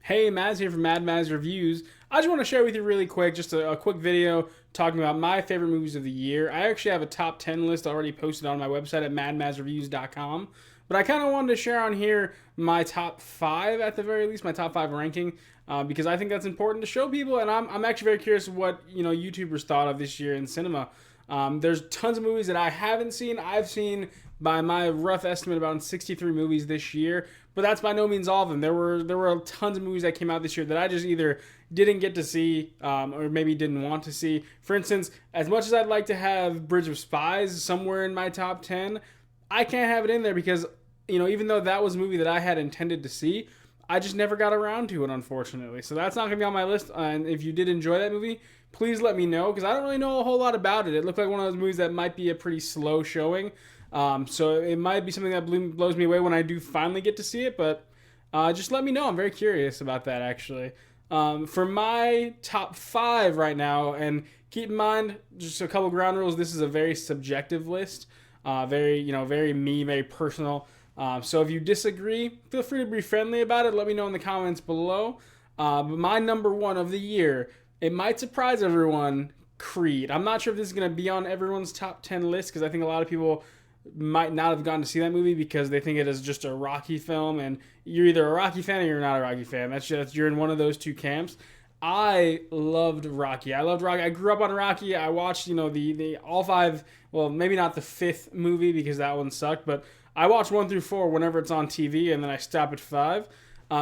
Hey, Maz here from Maz Reviews. I just want to share with you really quick, just a quick video talking about my favorite movies of the year. I actually have a top 10 list already posted on my website at madmazreviews.com. But I kind of wanted to share on here my top 5 at the very least, my top 5 ranking, because I think that's important to show people. And I'm actually very curious what YouTubers thought of this year in cinema. There's tons of movies that I haven't seen. I've seen, by my rough estimate, about 63 movies this year, but that's by no means all of them. There were tons of movies that came out this year that I just either didn't get to see or maybe didn't want to see. For instance, as much as I'd like to have Bridge of Spies somewhere in my top 10, I can't have it in there because, even though that was a movie that I had intended to see, I just never got around to it, unfortunately. So that's not going to be on my list. And if you did enjoy that movie, please let me know, because I don't really know a whole lot about it. It looked like one of those movies that might be a pretty slow showing. So it might be something that blows me away when I do finally get to see it, but just let me know. I'm very curious about that, actually. For my top 5 right now, and keep in mind, just a couple ground rules, this is a very subjective list. Very me, very personal. So if you disagree, feel free to be friendly about it. Let me know in the comments below. But my number 1 of the year, it might surprise everyone, Creed. I'm not sure if this is going to be on everyone's top 10 list, because I think a lot of people might not have gone to see that movie because they think it is just a Rocky film, and you're either a Rocky fan or you're not a Rocky fan. You're in one of those two camps. I loved Rocky. I grew up on Rocky. I watched, the all 5, well, maybe not the 5th movie because that one sucked, but I watch 1 through 4 whenever it's on TV, and then I stop at 5.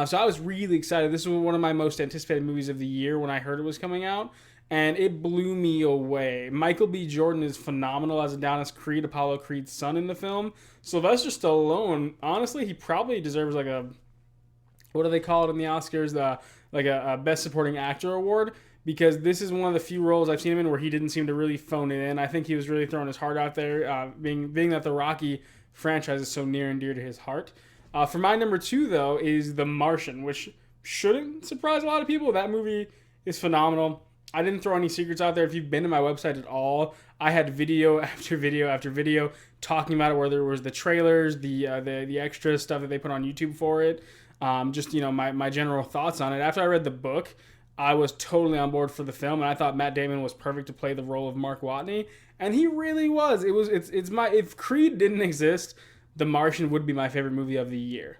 So I was really excited. This was one of my most anticipated movies of the year when I heard it was coming out, and it blew me away. Michael B. Jordan is phenomenal as Adonis Creed, Apollo Creed's son in the film. Sylvester Stallone, honestly, he probably deserves like a, what do they call it in the Oscars? Like a Best Supporting Actor award, because this is one of the few roles I've seen him in where he didn't seem to really phone it in. I think he was really throwing his heart out there, being that the Rocky franchise is so near and dear to his heart. For my number 2, though, is The Martian, which shouldn't surprise a lot of people. That movie is phenomenal. I didn't throw any secrets out there. If you've been to my website at all, I had video after video after video talking about it, whether it was the trailers, the extra stuff that they put on YouTube for it, my general thoughts on it. After I read the book, I was totally on board for the film, and I thought Matt Damon was perfect to play the role of Mark Watney, and he really was. If Creed didn't exist, The Martian would be my favorite movie of the year.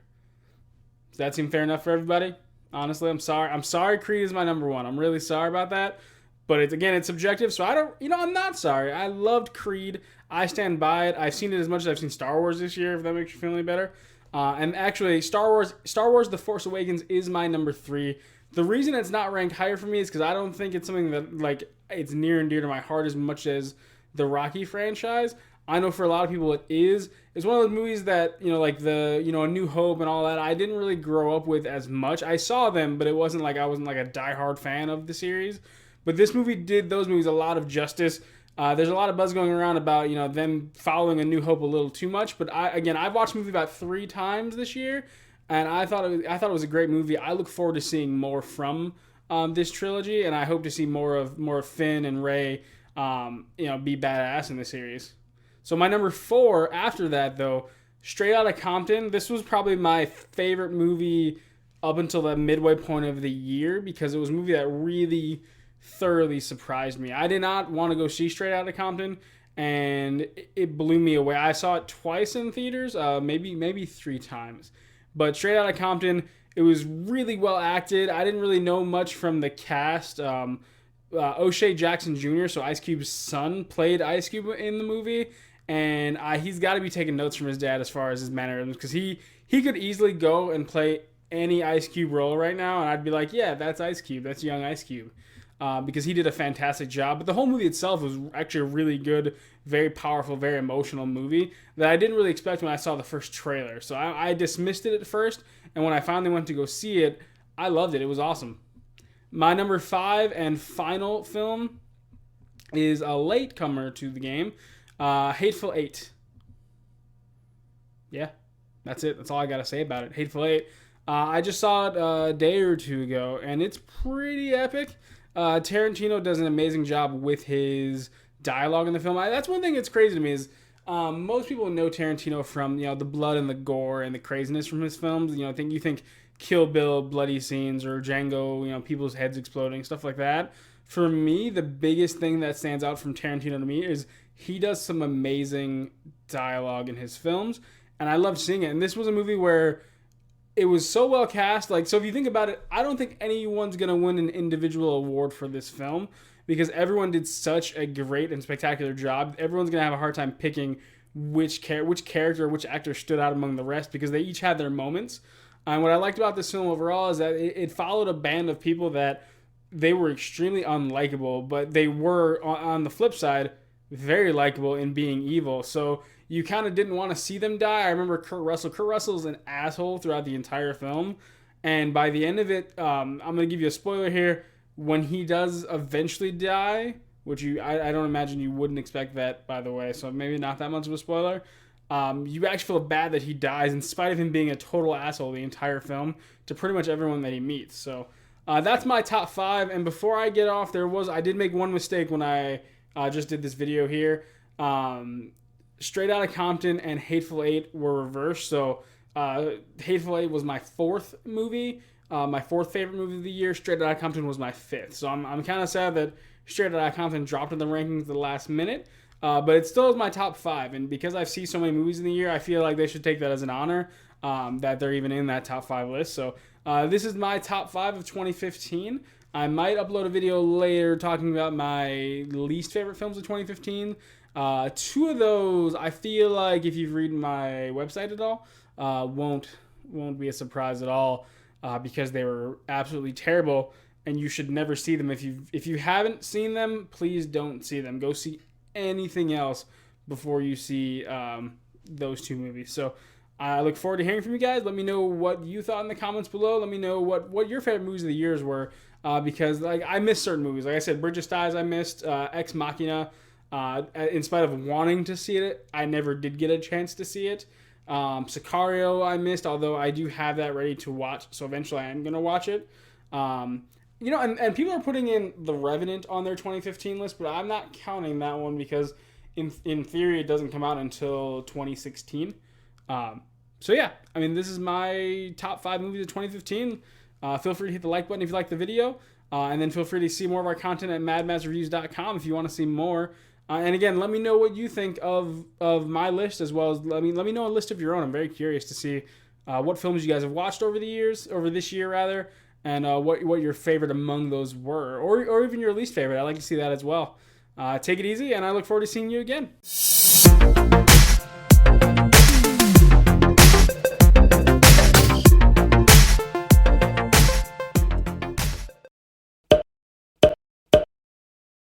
Does that seem fair enough for everybody? Honestly, I'm sorry. I'm sorry Creed is my number 1. I'm really sorry about that. But it's subjective, so I'm not sorry. I loved Creed. I stand by it. I've seen it as much as I've seen Star Wars this year, if that makes you feel any better. And actually, Star Wars The Force Awakens is my number 3. The reason it's not ranked higher for me is because I don't think it's something that, it's near and dear to my heart as much as the Rocky franchise. I know for a lot of people it is. It's one of those movies that, A New Hope and all that, I didn't really grow up with as much. I saw them, but it wasn't like I wasn't like a diehard fan of the series. But this movie did those movies a lot of justice. There's a lot of buzz going around about, them following A New Hope a little too much. But I've watched the movie about 3 times this year, and I thought it was a great movie. I look forward to seeing more from this trilogy, and I hope to see more of Finn and Rey, be badass in the series. So my number 4 after that, though, Straight Outta Compton. This was probably my favorite movie up until the midway point of the year, because it was a movie that really thoroughly surprised me. I did not want to go see Straight Outta Compton, and it blew me away. I saw it twice in theaters, maybe 3 times. But Straight Outta Compton, it was really well acted. I didn't really know much from the cast. O'Shea Jackson Jr., so Ice Cube's son, played Ice Cube in the movie. And he's got to be taking notes from his dad as far as his mannerisms, because he could easily go and play any Ice Cube role right now, and I'd be like, yeah, that's Ice Cube. That's young Ice Cube. Because he did a fantastic job. But the whole movie itself was actually a really good, very powerful, very emotional movie that I didn't really expect when I saw the first trailer. So I dismissed it at first, and when I finally went to go see it, I loved it. It was awesome. My number 5 and final film is a latecomer to the game. Hateful Eight. Yeah, that's it. That's all I gotta say about it. Hateful Eight. I just saw it a day or 2 ago, and it's pretty epic. Tarantino does an amazing job with his dialogue in the film. That's one thing that's crazy to me is most people know Tarantino from the blood and the gore and the craziness from his films. You think Kill Bill bloody scenes or Django, people's heads exploding, stuff like that. For me, the biggest thing that stands out from Tarantino to me is he does some amazing dialogue in his films, and I love seeing it. And this was a movie where it was so well cast. Like, so if you think about it, I don't think anyone's gonna win an individual award for this film because everyone did such a great and spectacular job. Everyone's gonna have a hard time picking which character, which actor stood out among the rest because they each had their moments. And what I liked about this film overall is that it followed a band of people that they were extremely unlikable, but they were, on the flip side, very likable in being evil. So you kind of didn't want to see them die. I remember Kurt Russell. Kurt Russell's an asshole throughout the entire film. And by the end of it, I'm going to give you a spoiler here. When he does eventually die, which I don't imagine you wouldn't expect that, by the way, so maybe not that much of a spoiler. You actually feel bad that he dies in spite of him being a total asshole the entire film to pretty much everyone that he meets. So that's my top 5. And before I get off, I did make one mistake when I just did this video here. Straight Outta Compton and Hateful Eight were reversed. So Hateful Eight was my 4th movie, my 4th favorite movie of the year. Straight Outta Compton was my 5th. So I'm kind of sad that Straight Outta Compton dropped in the rankings at the last minute. But it still is my top 5, and because I've seen so many movies in the year, I feel like they should take that as an honor that they're even in that top 5 list. So this is my top 5 of 2015. I might upload a video later talking about my least favorite films of 2015. 2 of those, I feel like if you've read my website at all, won't be a surprise at all because they were absolutely terrible, and you should never see them. If you haven't seen them, please don't see them. Go see anything else before you see those 2 movies. So I look forward to hearing from you guys. Let me know what you thought in the comments below. Let me know what your favorite movies of the years were because like I missed certain movies. Like I said, Bridge of Spies I missed, Ex Machina. In spite of wanting to see it, I never did get a chance to see it. Sicario I missed, although I do have that ready to watch, so eventually I am going to watch it. And people are putting in The Revenant on their 2015 list, but I'm not counting that one because in theory it doesn't come out until 2016. So yeah, I mean, this is my top 5 movies of 2015. Feel free to hit the like button if you like the video, and then feel free to see more of our content at madmadsreviews.com if you want to see more. And again, let me know what you think of my list, as well as let me know a list of your own. I'm very curious to see what films you guys have watched over this year rather. And what your favorite among those were, or even your least favorite. I'd like to see that as well. Take it easy, and I look forward to seeing you again.